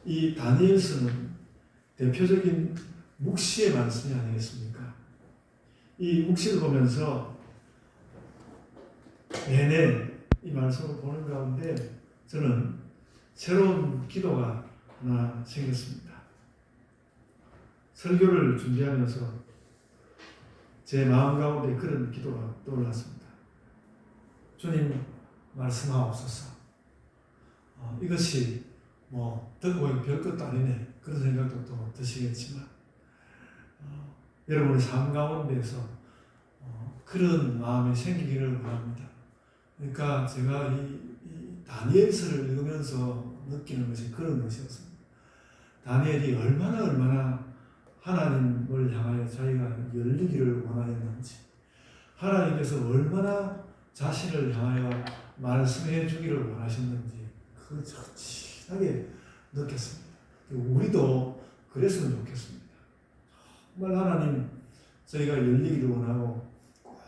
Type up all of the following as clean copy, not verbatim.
이 다니엘서는 대표적인 묵시의 말씀이 아니겠습니까? 이 묵시를 보면서 내내 이 말씀을 보는 가운데 저는 새로운 기도가 하나 생겼습니다. 설교를 준비하면서 제 마음 가운데 그런 기도가 떠올랐습니다. 주님 말씀하옵소서. 이것이 듣고 보면 별것도 아니네 그런 생각도 또 드시겠지만 여러분의 삶 가운데에서 그런 마음이 생기기를 바랍니다. 그러니까 제가 이 다니엘서를 읽으면서 느끼는 것이 그런 것이었습니다. 다니엘이 얼마나 하나님을 향하여 자기가 열리기를 원하였는지, 하나님께서 얼마나 자신을 향하여 말씀해 주기를 원하셨는지 그걸 절실하게 느꼈습니다. 우리도 그랬으면 좋겠습니다. 정말 하나님 저희가 열리기를 원하고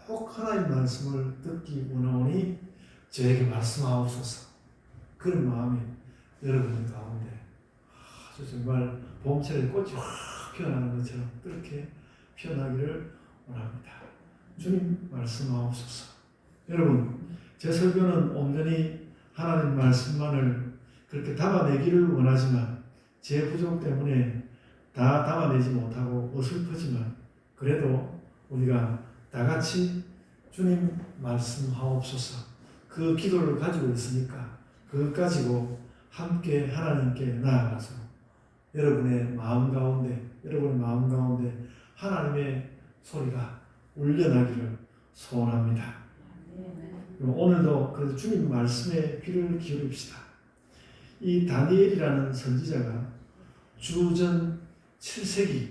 꼭 하나님 말씀을 듣기 원하오니 저에게 말씀하옵소서. 그런 마음이 여러분 가운데 아주 정말 봄철에 꽃이 확 피어나는 것처럼 그렇게 피어나기를 원합니다. 주님 말씀하옵소서. 여러분, 제 설교는 온전히 하나님 말씀만을 그렇게 담아내기를 원하지만 제 부족 때문에 다 담아내지 못하고 어설프지만 그래도 우리가 다 같이 주님 말씀하옵소서 그 기도를 가지고 있으니까 그것 가지고 함께 하나님께 나아가서 여러분의 마음 가운데 하나님의 소리가 울려나기를 소원합니다. 오늘도 그래서 주님 말씀에 귀를 기울입시다. 이 다니엘이라는 선지자가 주전 7세기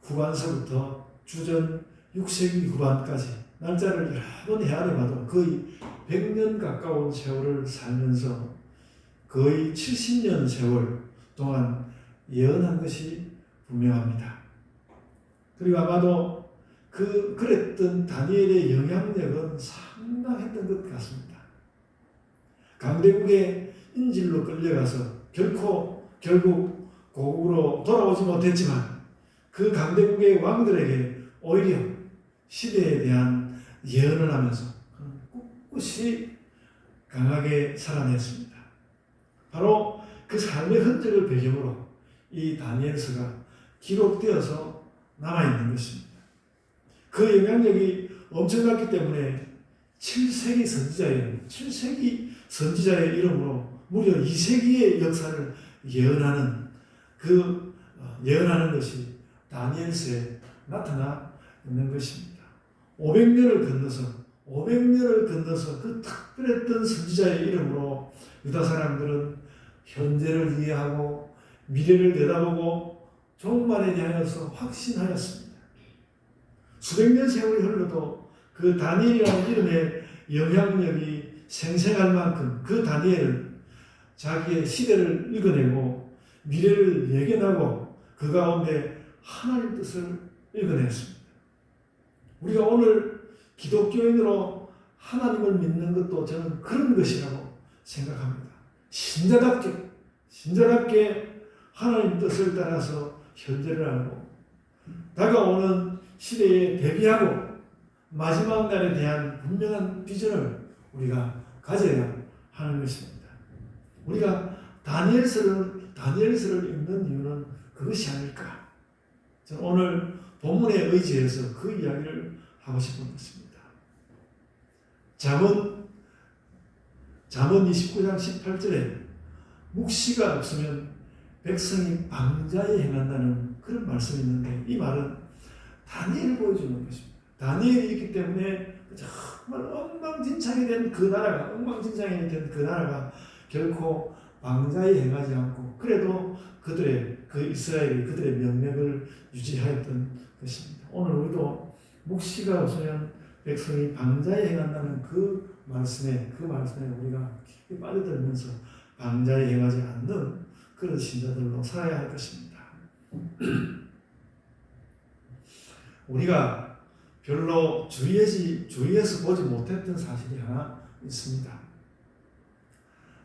후반서부터 주전 6세기 후반까지 날짜를 여러 번 헤아려봐도 거의 100년 가까운 세월을 살면서 거의 70년 세월 동안 예언한 것이 분명합니다. 그리고 아마도 그랬던 다니엘의 영향력은 상당했던 것 같습니다. 강대국의 인질로 끌려가서 결국 고국으로 돌아오지 못했지만 그 강대국의 왕들에게 오히려 시대에 대한 예언을 하면서 꿋꿋이 강하게 살아냈습니다. 바로 그 삶의 흔적을 배경으로 이 다니엘서가 기록되어서 남아있는 것입니다. 그 영향력이 엄청났기 때문에 7세기 선지자의 이름으로 무려 2세기의 역사를 예언하는 것이 다니엘서에 나타나 있는 것입니다. 500년을 건너서 그 특별했던 선지자의 이름으로 유다 사람들은 현재를 이해하고 미래를 내다보고 종말에 대하여서 확신하였습니다. 수백 년 세월이 흘러도 그 다니엘이라는 이름의 영향력이 생생할 만큼 그 다니엘은 자기의 시대를 읽어내고 미래를 예견하고 그 가운데 하나님 뜻을 읽어냈습니다. 우리가 오늘 기독교인으로 하나님을 믿는 것도 저는 그런 것이라고 생각합니다. 신자답게 하나님 뜻을 따라서 현재를 알고 다가오는 시대에 대비하고 마지막 날에 대한 분명한 비전을 우리가 가져야 하는 것입니다. 우리가 다니엘서를 읽는 이유는 그것이 아닐까. 저는 오늘 본문에 의지해서 그 이야기를 하고 싶은 것입니다. 잠언 29장 18절에 묵시가 없으면 백성이 방자에 행한다는 그런 말씀이 있는데 이 말은 다니엘을 보여주는 것입니다. 다니엘이 있기 때문에 정말 엉망진창이 된 그 나라가 결코 방자에 행하지 않고 그래도 이스라엘이 명맥을 유지하였던 것입니다. 오늘 우리도 묵시가 없으면 백성이 방자에 행한다는 그 말씀에 우리가 깊이 빠져들면서 방자에 행하지 않는 그런 신자들로 살아야 할 것입니다. 우리가 별로 주위에서 보지 못했던 사실이 하나 있습니다.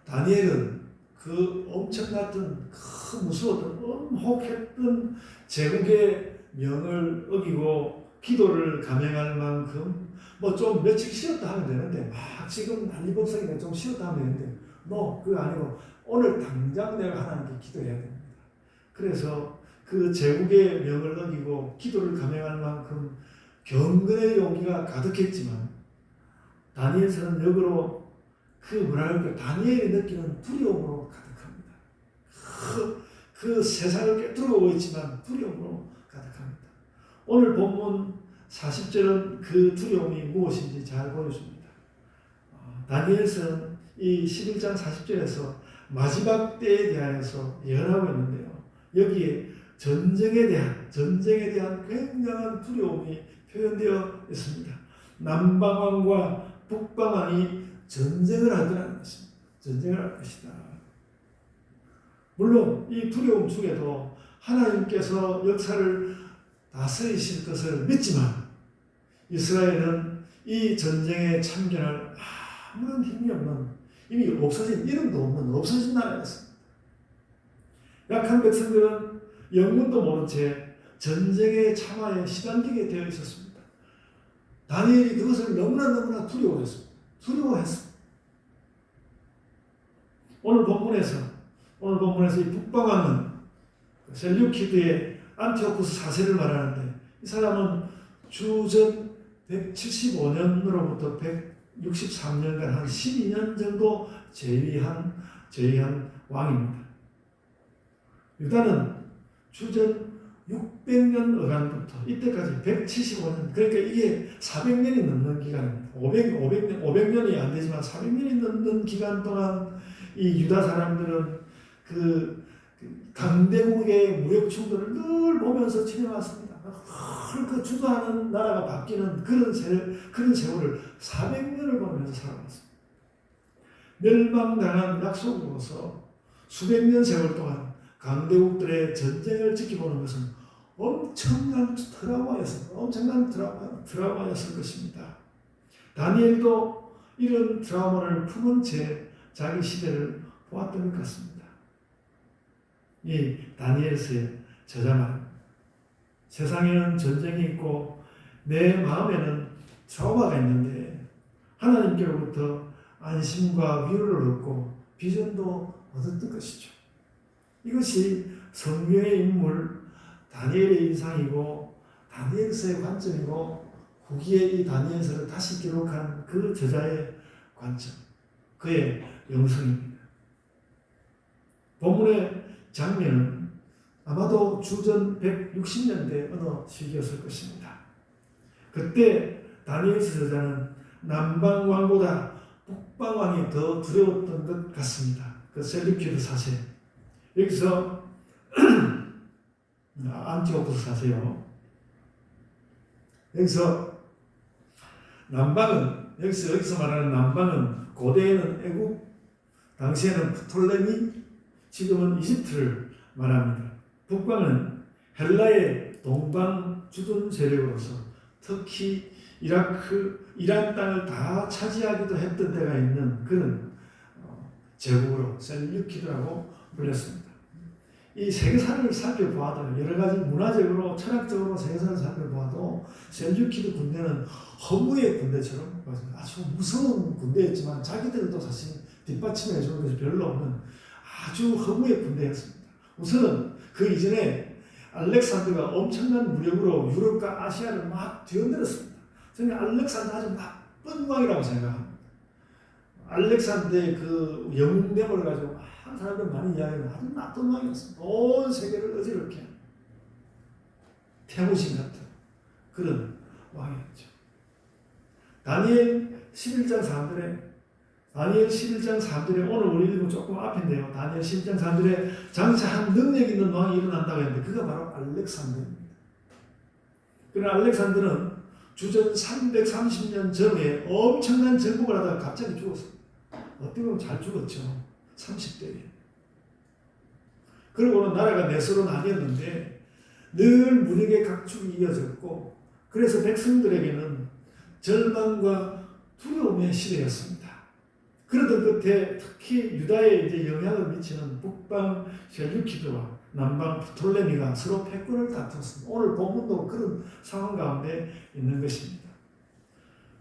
다니엘은 그 엄청났던 그 무서웠던 엄혹했던 제국의 명을 어기고 기도를 감행할 만큼 뭐 좀 며칠 쉬었다 하면 되는데 막 지금 난리법석이니까 좀 쉬었다 하면 되는데 그거 아니고 오늘 당장 내가 하나님께 기도해야 됩니다. 그래서 그 제국의 명을 어기고 기도를 감행할 만큼 경건의 용기가 가득했지만 다니엘서는 역으로 다니엘이 느끼는 두려움으로 가득합니다. 그 세상을 꿰뚫고 있지만 두려움으로 가득합니다. 오늘 본문 40절은 그 두려움이 무엇인지 잘 보여줍니다. 다니엘서는 이 11장 40절에서 마지막 때에 대하여서 예언하고 있는데요. 여기에 전쟁에 대한 굉장한 두려움이 표현되어 있습니다. 남방왕과 북방왕이 전쟁을 하더라는 것입니다. 전쟁을 할 것이다. 물론 이 두려움 속에도 하나님께서 역사를 다스리실 것을 믿지만 이스라엘은 이 전쟁에 참견할 아무런 힘이 없는, 이미 없어진, 이름도 없는 없어진 나라였습니다. 약한 백성들은 영문도 모른 채 전쟁의 참화에 시달리게 되어 있었습니다. 다니엘이 그것을 너무나 두려워했습니다. 오늘 본문에서 이 북방왕은 셀류키드의 안티오쿠스 4세를 말하는데 이 사람은 주전 175년으로부터 163년간 한 12년 정도 재위한 왕입니다. 유다는 주전 600년 어간부터 이때까지 175년, 그러니까 이게 400년이 넘는 기간입니다. 500년이 안 되지만 400년이 넘는 기간 동안 이 유다 사람들은 그 강대국의 무력 충돌을 늘 보면서 지내왔습니다. 그 주도하는 나라가 바뀌는 그런 세월을 400년을 보면서 살아왔습니다. 멸망당한 약속으로서 수백 년 세월 동안 강대국들의 전쟁을 지켜보는 것은 엄청난 트라우마였을 것입니다. 다니엘도 이런 트라우마를 품은 채 자기 시대를 보았던 것 같습니다. 이 다니엘서의 저자만 세상에는 전쟁이 있고 내 마음에는 트라우마가 있는데 하나님께로부터 안심과 위로를 얻고 비전도 얻었던 것이죠. 이것이 성경의 인물 다니엘의 인상이고 다니엘서의 관점이고 후기에 이 다니엘서를 다시 기록한 그 저자의 관점, 그의 영성입니다. 본문의 장면은 아마도 주전 160년대 어느 시기였을 것입니다. 그때 다니엘서 저자는 남방왕보다 북방왕이 더 두려웠던 것 같습니다. 그 셀류키드 4세, 여기서 안티오쿠스 4세요. 여기서 여기서 말하는 남방은 고대에는 애국, 당시에는 프톨레미, 지금은 이집트를 말합니다. 북방은 헬라의 동방 주둔 세력으로서 터키, 이라크, 이란 땅을 다 차지하기도 했던 때가 있는 그런 제국으로 셀류키드라고 불렸습니다. 이 세계사를 살펴보아도 여러 가지 문화적으로 철학적으로 세계사를 살펴보아도 셀류키드 군대는 허무의 군대처럼 아주 무서운 군대였지만 자기들도 사실 뒷받침해 주는 것이 별로 없는 아주 허무의 군대였습니다. 우선은 그 이전에 알렉산더가 엄청난 무력으로 유럽과 아시아를 막 뒤흔들었습니다. 저는 알렉산더 아주 나쁜 왕이라고 생각합니다. 알렉산더의 그 영웅됨을 가지고 사람들 많이 이야기하는 아주 나쁜 왕이었습니다. 온 세계를 어지럽게 태무신 같은 그런 왕이었죠. 다니엘 11장 3절에 오늘 우리 읽은 조금 앞인데요. 다니엘 11장 3절에 장차 한 능력 있는 왕이 일어난다고 했는데 그가 바로 알렉산더입니다. 그러나 알렉산더는 주전 330년 전에 엄청난 정복을 하다가 갑자기 죽었습니다. 어떻게 보면 잘 죽었죠. 30대에. 그리고는 나라가 넷으로 나뉘었는데 늘 무력의 각축이 이어졌고 그래서 백성들에게는 절망과 두려움의 시대였습니다. 그러던 끝에 특히 유다에 이제 영향을 미치는 북방 셀류키드와 남방 프톨레미가 서로 패권을 다투었습니다. 오늘 본문도 그런 상황 가운데 있는 것입니다.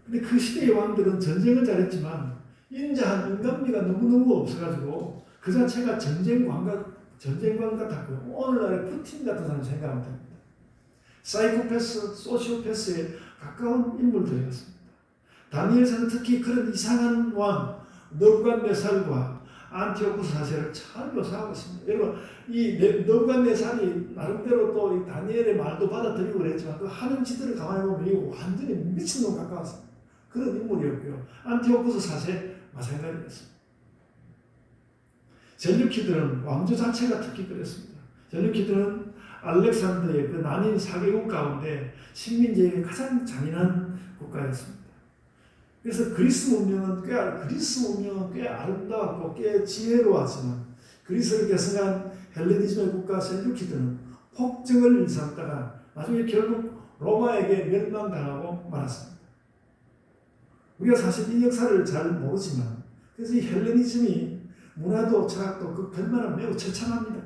근데 그 시대의 왕들은 전쟁을 잘했지만 인자한 인간미가 너무너무 없어가지고 그 자체가 전쟁관 같았고요. 오늘날의 푸틴 같은 사람 생각하면 됩니다. 사이코패스, 소시오패스에 가까운 인물들이었습니다. 다니엘서는 특히 그런 이상한 왕 느부갓네살과 안티오쿠스 4세를 잘 묘사하고 있습니다. 여러분 이 느부갓네살이 나름대로 또 이 다니엘의 말도 받아들이고 그랬지만 그 하는 짓들을 가만히 보면 이 완전히 미친놈 가까웠습니다. 그런 인물이었고요. 안티오쿠스 4세 마찬가지였습니다. 셀류키드는 왕조 자체가 특히 그랬습니다. 셀류키드는 알렉산더의 그 난임 4개국 가운데 식민지에게 가장 잔인한 국가였습니다. 그래서 그리스 문명은 꽤 아름다웠고 꽤 지혜로웠지만 그리스를 계승한 헬레니즘의 국가 셀류키드는 폭정을 일삼다가 나중에 결국 로마에게 멸망당하고 말았습니다. 우리가 사실 이 역사를 잘 모르지만 그래서 이 헬레니즘이 문화도 철학도 그 별만은 매우 처참합니다.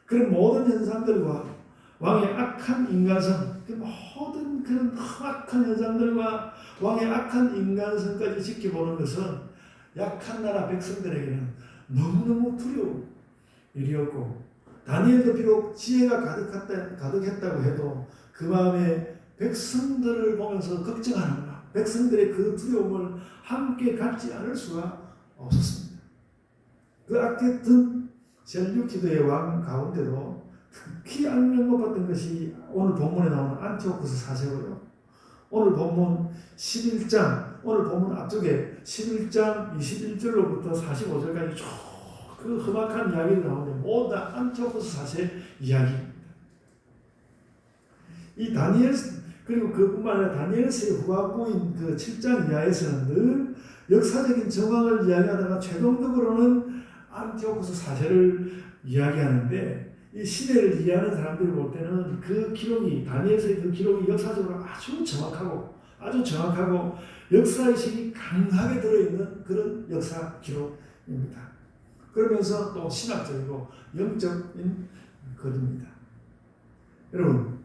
그런 모든 현상들과 왕의 악한 인간성, 그 모든 그런 험악한 현상들과 왕의 악한 인간성까지 지켜보는 것은 약한 나라 백성들에게는 너무너무 두려운 일이었고 다니엘도 비록 지혜가 가득했다고 해도 그 마음에 백성들을 보면서 걱정하는구나. 백성들의 그 두려움을 함께 갖지 않을 수가 없었습니다. 그 악했던 셀류키드의 왕 가운데도 특히 악명높았던 것이 오늘 본문에 나오는 안티오쿠스 4세고요. 오늘 본문 11장, 오늘 본문 앞쪽에 11장 21절로부터 45절까지 쭉 그 험악한 이야기가 나오는데 모두 다 안티오쿠스 4세 이야기입니다. 이 다니엘, 그리고 그뿐만 아니라 다니엘서의 후반부인 그 7장 이하에서는 늘 역사적인 정황을 이야기하다가 최종적으로는 안티오쿠스 4세를 이야기하는데 이 시대를 이해하는 사람들이 볼 때는 그 기록이 다니엘서의 그 기록이 역사적으로 아주 정확하고 역사의식이 강하게 들어있는 그런 역사 기록입니다. 그러면서 또 신학적이고 영적인 글입니다. 여러분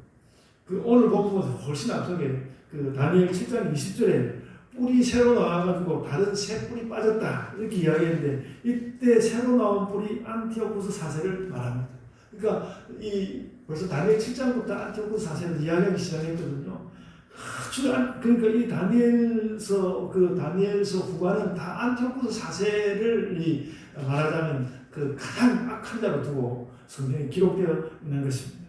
그 오늘 본문에서 훨씬 앞서게 그 다니엘 7장 20절에 뿔이 새로 나와가지고 다른 새 뿔이 빠졌다 이렇게 이야기했는데 이때 새로 나온 뿔이 안티오쿠스 4세를 말합니다. 그러니까 이 벌써 다니엘 7장부터 안티오쿠스 4세를 이야기하기 시작했거든요. 그러니까 이 다니엘서 후반은 다 안티오쿠스 4세를 말하자면 그 가장 악한 자로 두고 성경에 기록되어 있는 것입니다.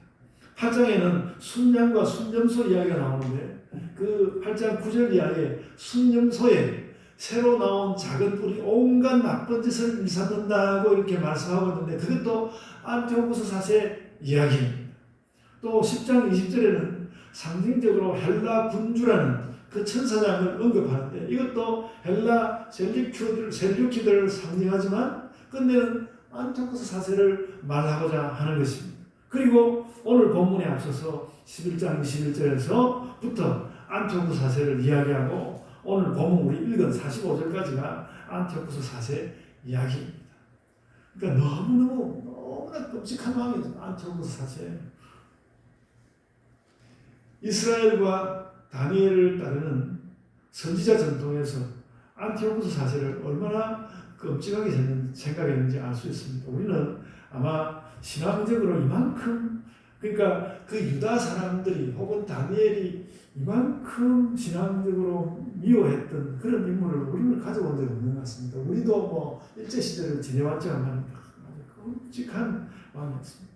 8장에는 순양과 순염소 이야기가 나오는데 그 8장 9절 이하에 순염소에 새로 나온 작은 뿔이 온갖 나쁜 짓을 일삼는다고 이렇게 말씀하고 있는데 그것도 안티오쿠스 4세 이야기입니다. 또 10장 20절에는 상징적으로 헬라 군주라는 그 천사장을 언급하는데 이것도 헬라 셀류키드를 상징하지만 끝내는 안티오쿠스 4세를 말하고자 하는 것입니다. 그리고 오늘 본문에 앞서서 11장 21절에서부터 안티오쿠스 4세를 이야기하고 오늘 본문 우리 읽은 45절까지가 안티오쿠스 4세 이야기입니다. 그러니까 너무나 끔찍한 왕이죠. 안티오쿠스 4세. 이스라엘과 다니엘을 따르는 선지자 전통에서 안티오쿠스 4세를 얼마나 끔찍하게 생각했는지 알 수 있습니다. 우리는 아마 신앙적으로 이만큼 그러니까 그 유다 사람들이 혹은 다니엘이 이만큼 신앙적으로 미워했던 그런 인물을 우리는 가져본 적이 없는 것 같습니다. 우리도 뭐 일제시대를 지내왔지만 아주 끔찍한 왕이었습니다.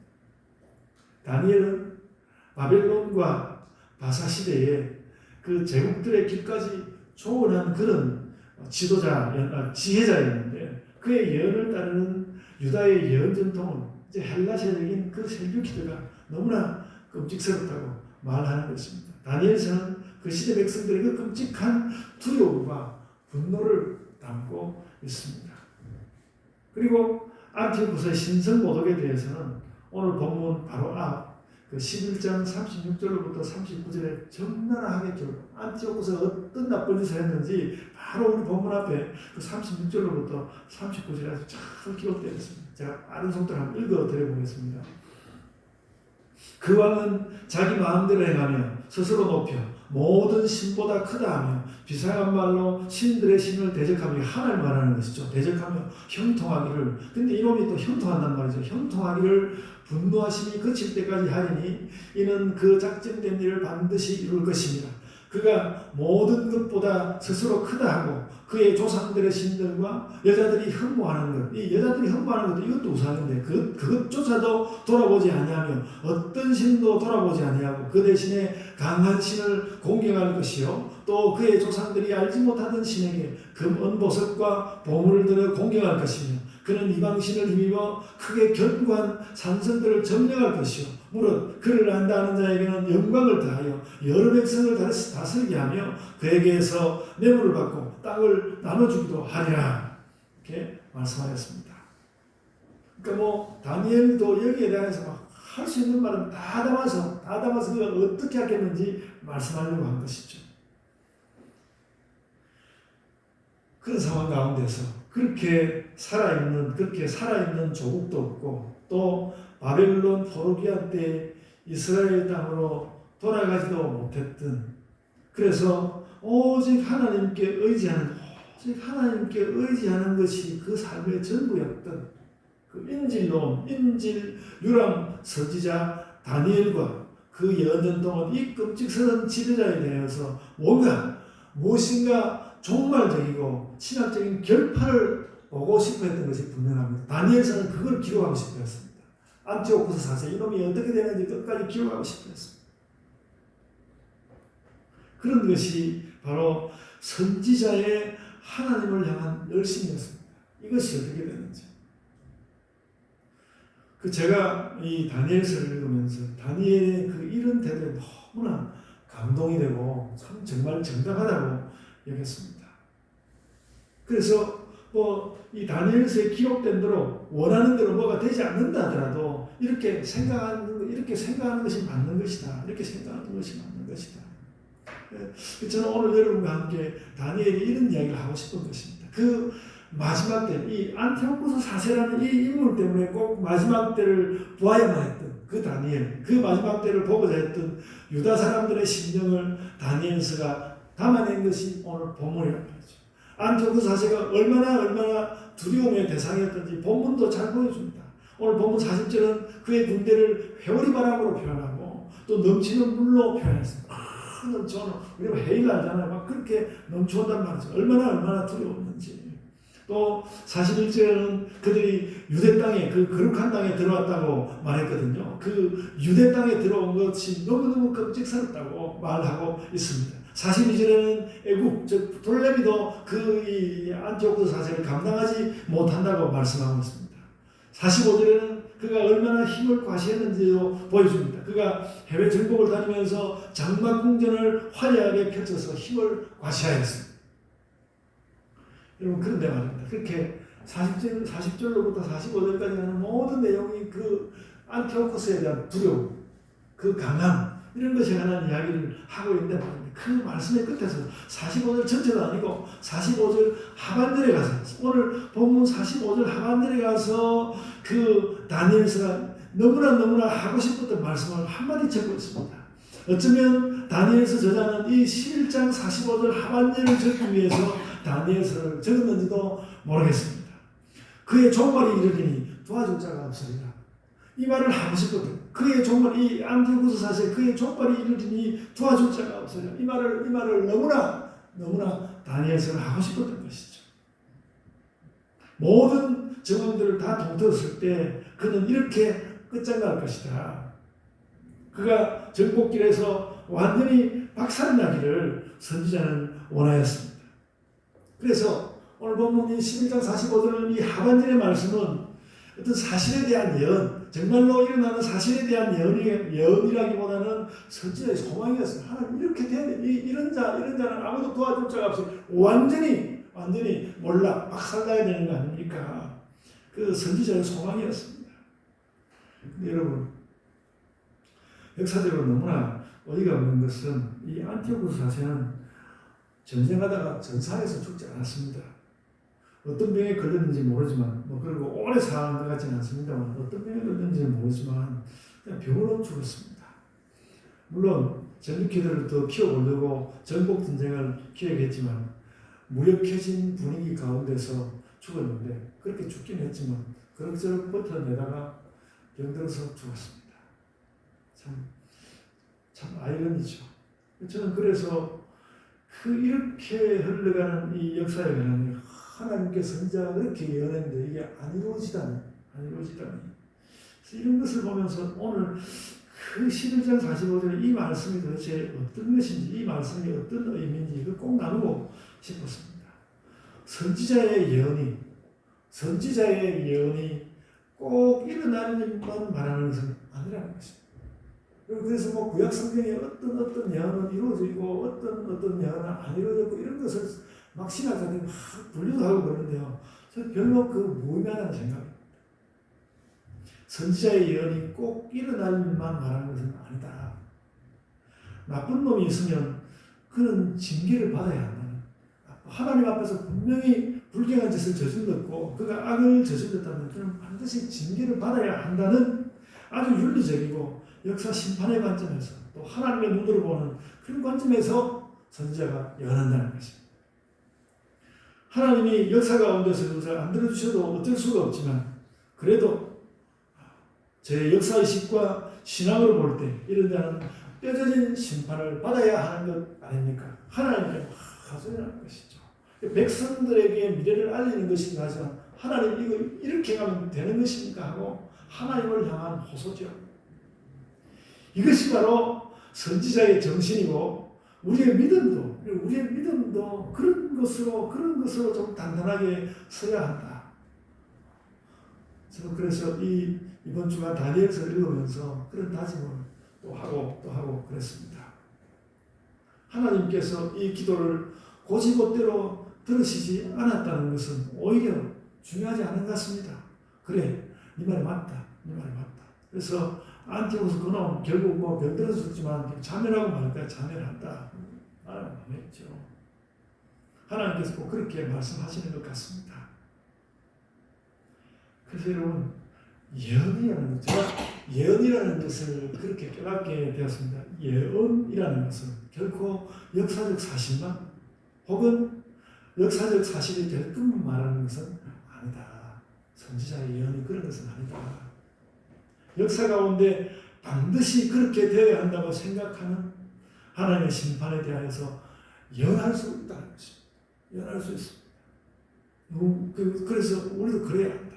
다니엘은 바벨론과 바사 시대에 그 제국들의 길까지 조언한 그런 지혜자였는데 그의 예언을 따르는 유다의 예언 전통은 이제 헬라세력인 그 셀류키드가 너무나 끔찍스럽다고 말하는 것입니다. 다니엘서는 그 시대 백성들의 그 끔찍한 두려움과 분노를 담고 있습니다. 그리고 안티오쿠스의 신성 모독에 대해서는 오늘 본문 바로 앞 그 11장 36절로부터 39절에 적나라하게 기록. 안티오코스가 어떤 나쁜 짓을 했는지 바로 우리 본문 앞에 그 36절로부터 39절에 잘 기록되어 있습니다. 제가 빠른 속도로 한번 읽어드려 보겠습니다. 그 왕은 자기 마음대로 행하며 스스로 높여 모든 신보다 크다 하며 비상한 말로 신들의 신을 대적하며 하나님 말하는 것이죠. 대적하며 형통하기를. 근데 이놈이 또 형통한단 말이죠. 형통하기를 분노하심이 그칠 때까지 하리니 이는 그 작정된 일을 반드시 이룰 것입니다. 그가 모든 것보다 스스로 크다 하고 그의 조상들의 신들과 여자들이 흠모하는 것, 이 여자들이 흠모하는 것도 이것도 우상인데 그것조차도 돌아보지 아니하며 어떤 신도 돌아보지 아니하고 그 대신에 강한 신을 공경할 것이요 또 그의 조상들이 알지 못하던 신에게 금, 은, 보석과 보물을 들어 공경할 것이며 그는 이방신을 힘입어 크게 견고한 산성들을 점령할 것이요 무릇 그를 안다는 자에게는 영광을 더하여 여러 백성을 다스리게 하며 그에게서 뇌물을 받고 땅을 나눠주기도 하리라. 이렇게 말씀하였습니다. 그러니까 뭐 다니엘도 여기에 대해서 막 할 수 있는 말은 다 담아서 그가 어떻게 하겠는지 말씀하려고 한 것이죠. 그런 상황 가운데서 그렇게 살아있는 조국도 없고 또 바벨론 포로기아 때 이스라엘 땅으로 돌아가지도 못했던 그래서 오직 하나님께 의지하는 것이 그 삶의 전부였던 그 인질 유람 선지자 다니엘과 그 여년 동안 이 끔찍스러운 지도자에 대해서 무엇인가 종말적이고 신학적인 결판을 보고 싶어 했던 것이 분명합니다. 다니엘서는 그걸 기록하고 싶어 했습니다. 안티오코스 4세 이놈이 어떻게 되는지 끝까지 기록하고 싶어 했습니다. 그런 것이 바로 선지자의 하나님을 향한 열심이었습니다. 이것이 어떻게 되는지. 제가 이 다니엘서를 읽으면서 다니엘의 그 이런 태도에 너무나 감동이 되고 참 정말 정당하다고 여겼습니다. 그래서 이 다니엘서에 기록된 대로 원하는 대로 뭐가 되지 않는다 하더라도 이렇게 생각하는 것이 맞는 것이다. 저는 오늘 여러분과 함께 다니엘이 이런 이야기를 하고 싶은 것입니다. 그 마지막 때, 이 안티오코스 4세라는 이 인물 때문에 꼭 마지막 때를 보아야만 했던 그 다니엘, 그 마지막 때를 보고자 했던 유다 사람들의 심정을 다니엘서가 담아낸 것이 오늘 본문이라고 하죠. 안티오코스 4세가 얼마나 두려움의 대상이었던지 본문도 잘 보여줍니다. 오늘 본문 40절은 그의 군대를 회오리 바람으로 표현하고 또 넘치는 물로 표현했습니다. 우리가 헤일 알잖아요. 막 그렇게 넘쳐온단 말이죠. 얼마나 두려웠는지. 또 41절에는 그들이 유대 땅에 그 거룩한 땅에 들어왔다고 말했거든요. 그 유대 땅에 들어온 것이 너무너무 끔찍스럽다고 말하고 있습니다. 42절에는 애국, 즉 돌레미도 그 안티오코스 4세를 감당하지 못한다고 말씀하고 있습니다. 45절에는 그가 얼마나 힘을 과시했는지도 보여줍니다. 그가 해외 정복을 다니면서 장막궁전을 화려하게 펼쳐서 힘을 과시하였습니다. 여러분 그런데 말입니다. 그렇게 40절로부터 45절까지 하는 모든 내용이 그 안티오코스에 대한 두려움, 그 강함 이런 것에 관한 이야기를 하고 있는데 말입니다. 그 말씀의 끝에서 45절 전체도 아니고 45절 하반절에 가서 오늘 본문 45절 하반절에 가서 그 다니엘서가 너무나 하고 싶었던 말씀을 한마디 적고 있습니다. 어쩌면 다니엘서 저자는 이 11장 45절 하반절을 적기 위해서 다니엘서를 적었는지도 모르겠습니다. 그의 종말이 이르리니 도와줄 자가 없으리라. 이 말을 하고 싶거든. 그의 종말, 이 안티오코스 4세 그의 종말이 이르리니 도와줄 자가 없으리라. 이 말을 너무나 다니엘서는 하고 싶었던 것이죠. 모든 정황들을 다 통틀었을 때 그는 이렇게 끝장날 것이다. 그가 정복길에서 완전히 박살나기를 선지자는 원하였습니다. 그래서 오늘 본문 11장 45절은 이 하반절의 말씀은 어떤 사실에 대한 예언, 정말로 일어나는 사실에 대한 예언이라기보다는 선지자의 소망이었어요. 하나님 이렇게 된 이런 자는 아무도 도와줄 자가 없어요. 완전히 몰라 박살나야 되는 거 아닙니까? 그 선지자의 소망이었습니다. 근데 여러분 역사적으로 너무나 어이가 없는 것은 이 안티오쿠스 4세는 전쟁하다가 전사에서 죽지 않았습니다. 어떤 병에 걸렸는지 모르지만 그리고 오래 사는 것 같지는 않습니다만 어떤 병에 걸렸는지 모르지만 그냥 병으로 죽었습니다. 물론 전투기들을 더 키워보려고 전복전쟁을 기획했지만 무력해진 분위기 가운데서 죽었는데 그렇게 죽긴 했지만 그럭저럭 버텨내다가 병들어서 죽었습니다. 참 아이러니죠. 저는 그래서 이렇게 흘러가는 이 역사에 관한 하나님께 선지자가 그렇게 예언했는데 이게 안 이루어지다니. 그래서 이런 것을 보면서 오늘 11장 45절에 이 말씀이 도대체 어떤 것인지, 이 말씀이 어떤 의미인지 이걸 꼭 나누고 싶었습니다. 선지자의 예언이 꼭 일어나는 일만 말하는 것은 아니라는 것입니다. 그래서 구약 성경에 어떤 예언은 이루어지고 어떤 예언은 안 이루어졌고 이런 것을 막 신학자들이 막 분류도 하고 그러는데요. 저는 별로 무의미하다는 생각입니다. 선지자의 예언이 꼭 일어날 일만 말하는 것은 아니다. 나쁜 놈이 있으면 그는 징계를 받아야 한다는. 하나님 앞에서 분명히 불경한 짓을 저질렀고 그가 악을 저질렀다면 그는 반드시 징계를 받아야 한다는 아주 윤리적이고 역사 심판의 관점에서 또 하나님의 눈으로 보는 그런 관점에서 선지자가 예언한다는 것입니다. 하나님이 역사 가운데서 그것을 안 들어주셔도 어쩔 수가 없지만 그래도 제 역사의식과 신앙으로 볼 때 이런 자는 뼈저린 심판을 받아야 하는 것 아닙니까? 하나님께 하소연하는 것이죠. 백성들에게 미래를 알리는 것인가 하지만 하나님 이거 이렇게 가면 되는 것입니까? 하고 하나님을 향한 호소죠. 이것이 바로 선지자의 정신이고 우리의 믿음도 그런 것으로 좀 단단하게 서야 한다. 저는 그래서 이번 주간 다니엘서 읽으면서 그런 다짐을 또 하고 그랬습니다. 하나님께서 이 기도를 고지못대로 들으시지 않았다는 것은 오히려 중요하지 않은 것 같습니다. 그래, 네 말이 맞다. 그래서 안티오쿠스 그놈 결국 병들어서 죽지만 자멸하고 말까 자멸한다. 말했죠. 하나님께서 꼭 그렇게 말씀하시는 것 같습니다. 그래서 여러분 예언이라는 것을 그렇게 깨닫게 되었습니다. 예언이라는 것은 결코 역사적 사실만 혹은 역사적 사실이 될 것만 말하는 것은 아니다. 선지자의 예언이 그런 것은 아니다. 역사 가운데 반드시 그렇게 되어야 한다고 생각하는 하나님의 심판에 대하여서 예언할 수 있다는 것입니다. 예언할 수 있습니다. 그래서 우리도 그래야 한다.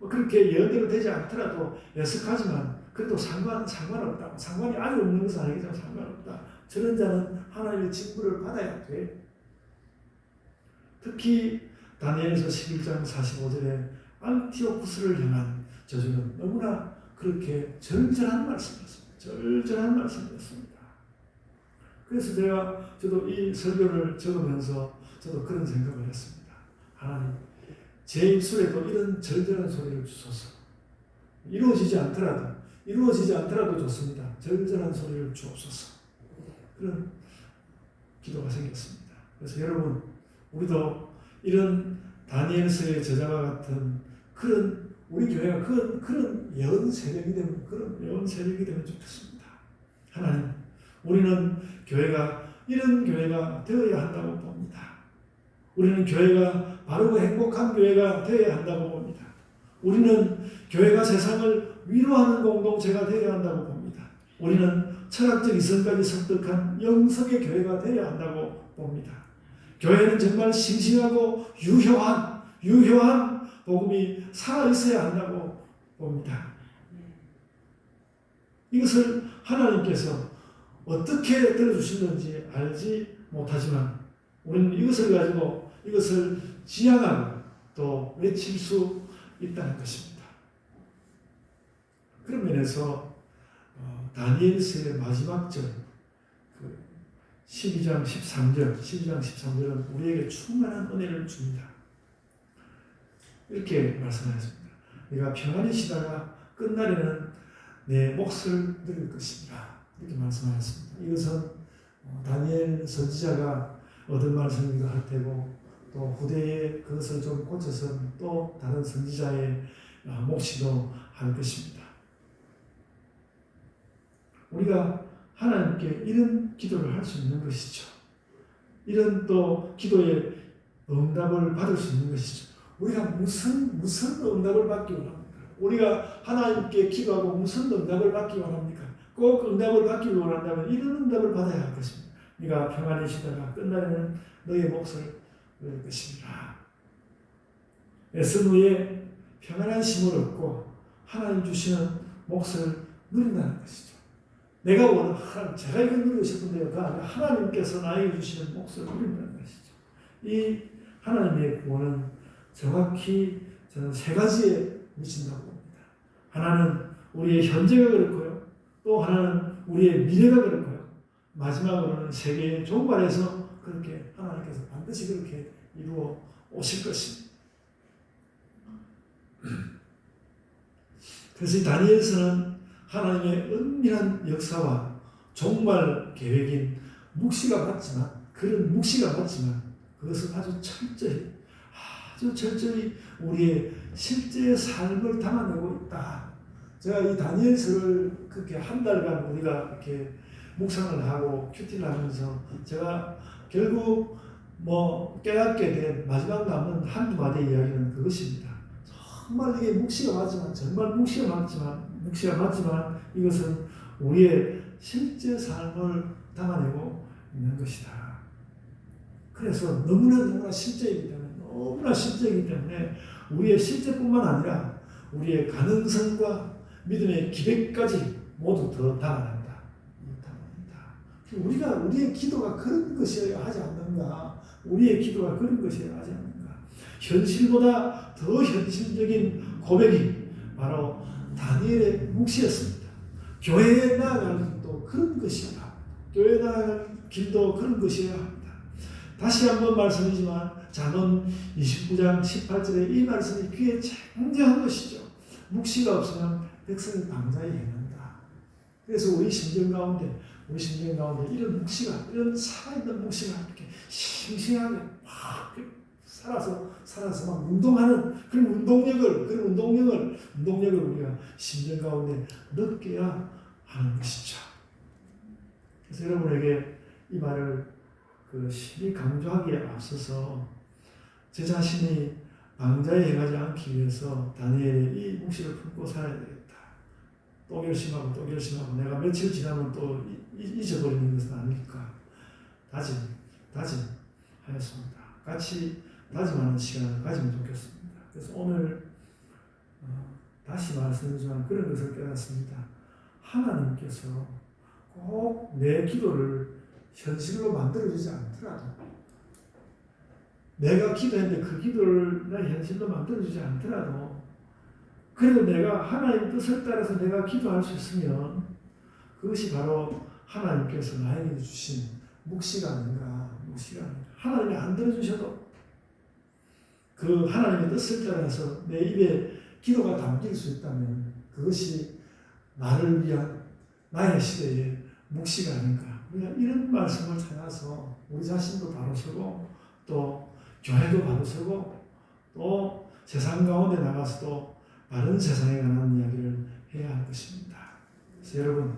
그렇게 예언대로 되지 않더라도 애석하지만 그래도 상관없다. 상관이 아주 없는 것은 아니겠지만 상관없다. 저런 자는 하나님의 징벌을 받아야 돼. 특히 다니엘서 11장 45절에 안티오쿠스를 향한 저주는 너무나 그렇게 절절한 말씀이었습니다. 그래서 저도 이 설교를 적으면서 저도 그런 생각을 했습니다. 하나님, 제 입술에도 이런 절절한 소리를 주소서. 이루어지지 않더라도 좋습니다. 절절한 소리를 주옵소서. 그런 기도가 생겼습니다. 그래서 여러분, 우리도 이런 다니엘서의 저자와 같은 그런 우리 교회가 그런 예언 세력이 되면 좋겠습니다. 하나님, 우리는 교회가 이런 교회가 되어야 한다고 봅니다. 우리는 교회가 바르고 행복한 교회가 되어야 한다고 봅니다. 우리는 교회가 세상을 위로하는 공동체가 되어야 한다고 봅니다. 우리는 철학적 이성까지 습득한 영성의 교회가 되어야 한다고 봅니다. 교회는 정말 싱싱하고 유효한 복음이 살아있어야 한다고 봅니다. 이것을 하나님께서 어떻게 들어주시는지 알지 못하지만 우리는 이것을 가지고 이것을 지향하고 또 외칠 수 있다는 것입니다. 그런 면에서 다니엘서의 마지막 절 12장 13절은 우리에게 충만한 은혜를 줍니다. 이렇게 말씀하셨습니다. 네가 평안히 쉬다가 끝날에는 내 몫을 누릴 것이니라. 이렇게 말씀하셨습니다. 이것은 다니엘 선지자가 얻은 말씀이기도 할 테고 또 후대에 그것을 좀 고쳐서 또 다른 선지자의 몫이도 할 것입니다. 우리가 하나님께 이런 기도를 할 수 있는 것이죠. 이런 또 기도의 응답을 받을 수 있는 것이죠. 우리가 무슨 응답을 받기 원합니까? 우리가 하나님께 기도하고 무슨 응답을 받기 원합니까? 꼭 응답을 받기 원한다면 이런 응답을 받아야 할 것입니다. 네가 평안히 쉬다가 끝날에는 너의 몫을 누릴 것입니다. 애쓴 후에 평안한 심을 얻고 하나님 주시는 몫을 누린다는 것이죠. 내가 제가 이걸 누리고 싶은데요. 그 아니라 하나님께서 나에게 주시는 몫을 누린다는 것이죠. 이 하나님의 구원은 정확히 저는 세 가지에 미친다고 봅니다. 하나는 우리의 현재가 그렇고요. 또 하나는 우리의 미래가 그렇고요. 마지막으로는 세계의 종말에서 그렇게 하나님께서 반드시 그렇게 이루어 오실 것입니다. 그래서 이 다니엘서는 하나님의 은밀한 역사와 종말 계획인 묵시가 맞지만 그것을 아주 철저히 우리의 실제 삶을 담아내고 있다. 제가 이 다니엘서를 그렇게 한 달간 우리가 이렇게 묵상을 하고 큐티를 하면서 제가 결국 깨닫게 된 마지막 남은 한두 마디의 이야기는 그것입니다. 정말 이게 묵시가 맞지만 이것은 우리의 실제 삶을 담아내고 있는 것이다. 그래서 너무나 실제이기 때문에 우리의 실제뿐만 아니라 우리의 가능성과 믿음의 기백까지 모두 더 담아낸다. 우리의 기도가 그런 것이어야 하지 않는가? 현실보다 더 현실적인 고백이 바로 다니엘의 묵시였습니다. 교회에 나아갈 길도 그런 것이야. 교회에 나아갈 길도 그런 것이어야 합니다. 다시 한번 말씀이지만 잠언 29장 18절에 이 말씀이 귀에 쟁쟁한 것이죠. 묵시가 없으면 백성이 방자에 행한다. 그래서 우리 심정 가운데 이런 살아있는 묵시가 이렇게 싱싱하게 막 살아서 막 운동하는 그런 운동력을 우리가 심정 가운데 느껴야 하는 것이죠. 그래서 여러분에게 이 말을 심히 강조하기에 앞서서 제 자신이 방자에 행하지 않기 위해서 다니엘의 이 묵시를 품고 살아야 되겠다. 또 결심하고 내가 며칠 지나면 또 잊어버리는 것은 아닐까. 다짐하였습니다. 같이 다짐하는 시간을 가지면 좋겠습니다. 그래서 오늘 다시 말씀드리지만 그런 것을 깨닫습니다. 하나님께서 꼭 내 기도를 현실로 만들어주지 않더라도 내가 기도했는데 그 기도를 내 현실로 만들어주지 않더라도 그래도 내가 하나님 뜻을 따라서 내가 기도할 수 있으면 그것이 바로 하나님께서 나에게 주신 묵시가 아닌가. 하나님이 안 들어주셔도 그 하나님의 뜻을 따라서 내 입에 기도가 담길 수 있다면 그것이 나를 위한 나의 시대의 묵시가 아닌가. 우리가 이런 말씀을 찾아서 우리 자신도 바로 서고 또 교회도 바로 서고 또 세상 가운데 나가서도 바른 세상에 관한 이야기를 해야 할 것입니다. 그래서 여러분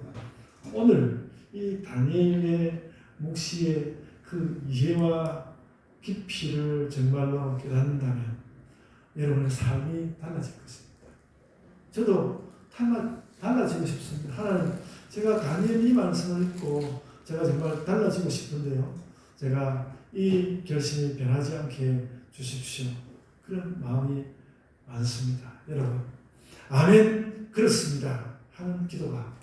오늘 이 다니엘의 묵시의 그 이해와 깊이를 정말로 깨닫는다면 여러분의 삶이 달라질 것입니다. 저도 달라지고 싶습니다. 하나님, 제가 다니엘 이 말씀을 읽고 제가 정말 달라지고 싶은데요. 제가 이 결심이 변하지 않게 주십시오. 그런 마음이 많습니다. 여러분, 아멘, 그렇습니다 하는 기도가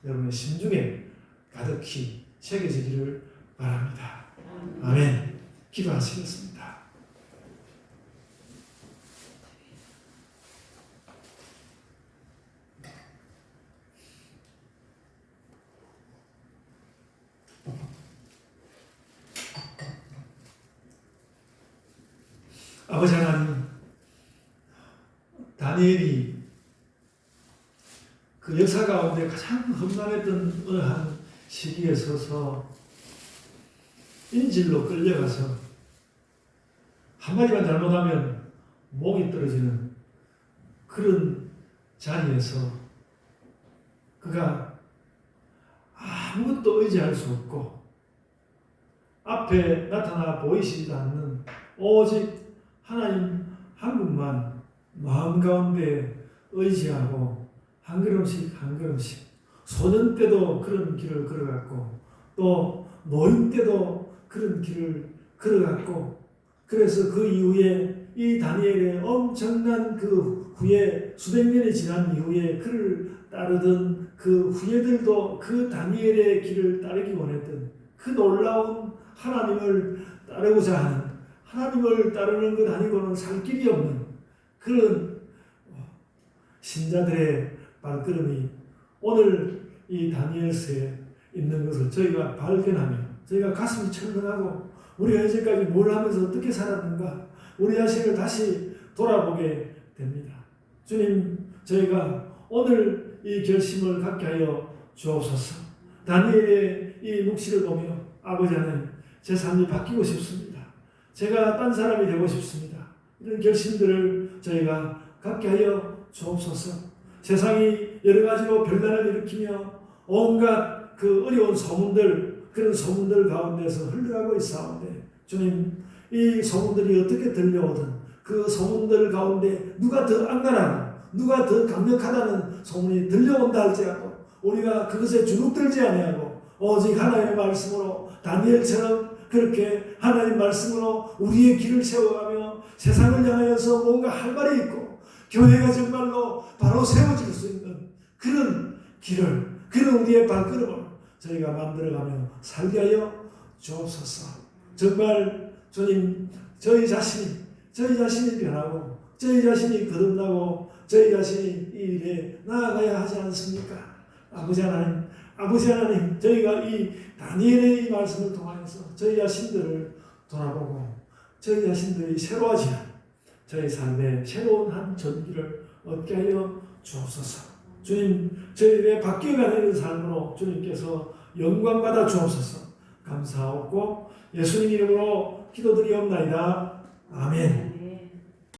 여러분의 심중에 가득히 새겨지기를 바랍니다. 아멘. 기도하시겠습니다. 아버지 하나님, 다니엘이 그 그 역사 가운데 가장 험난했던 어느 한 시기에 서서 인질로 끌려가서 한마디만 잘못하면 목이 떨어지는 그런 자리에서 그가 아무것도 의지할 수 없고 앞에 나타나 보이시지도 않는 오직 하나님 한 분만 마음 가운데 의지하고 한 걸음씩 한 걸음씩 소년 때도 그런 길을 걸어갔고 또 노인 때도 그런 길을 걸어갔고 그래서 그 이후에 이 다니엘의 엄청난 그 후에 수백 년이 지난 이후에 그를 따르던 그 후예들도 그 다니엘의 길을 따르기 원했던 그 놀라운 하나님을 따르고자 하는 하나님을 따르는 것 아니고는 살 길이 없는 그런 신자들의 발걸음이 오늘 이 다니엘서에 있는 것을 저희가 발견하며 저희가 가슴이 철렁하고 우리가 이제까지 뭘 하면서 어떻게 살았는가 우리 자신을 다시 돌아보게 됩니다. 주님, 저희가 오늘 이 결심을 갖게 하여 주옵소서. 다니엘의 이 묵시를 보며 아버지 하나님, 제 삶이 바뀌고 싶습니다. 제가 딴 사람이 되고 싶습니다. 이런 결심들을 저희가 갖게 하여 주옵소서. 세상이 여러 가지로 변란을 일으키며 온갖 그 어려운 소문들, 그런 소문들 가운데서 흘러가고 있사오니 주님, 이 소문들이 어떻게 들려오든 그 소문들 가운데 누가 더 안간하고 누가 더 강력하다는 소문이 들려온다 할지라도 우리가 그것에 주눅들지 아니하고 오직 하나님의 말씀으로 다니엘처럼 그렇게 하나님 말씀으로 우리의 길을 세워가며 세상을 향하여서 뭔가 할 말이 있고 교회가 정말로 바로 세워질 수 있는 그런 길을 그런 우리의 발걸음을 저희가 만들어가며 살게 하여 주옵소서. 정말 주님, 저희 자신이 변하고 저희 자신이 거듭나고 저희 자신이 이 일에 나아가야 하지 않습니까? 아버지 하나님, 저희가 이 다니엘의 이 말씀을 통하여서 저희 자신들을 돌아보고 저희 자신들이 새로워지는 저희 삶의 새로운 한 전기를 얻게 하여 주옵소서. 주님, 저희의 바뀌어가는 삶으로 주님께서 영광 받아 주옵소서. 감사하고 예수님 이름으로 기도드리옵나이다. 아멘.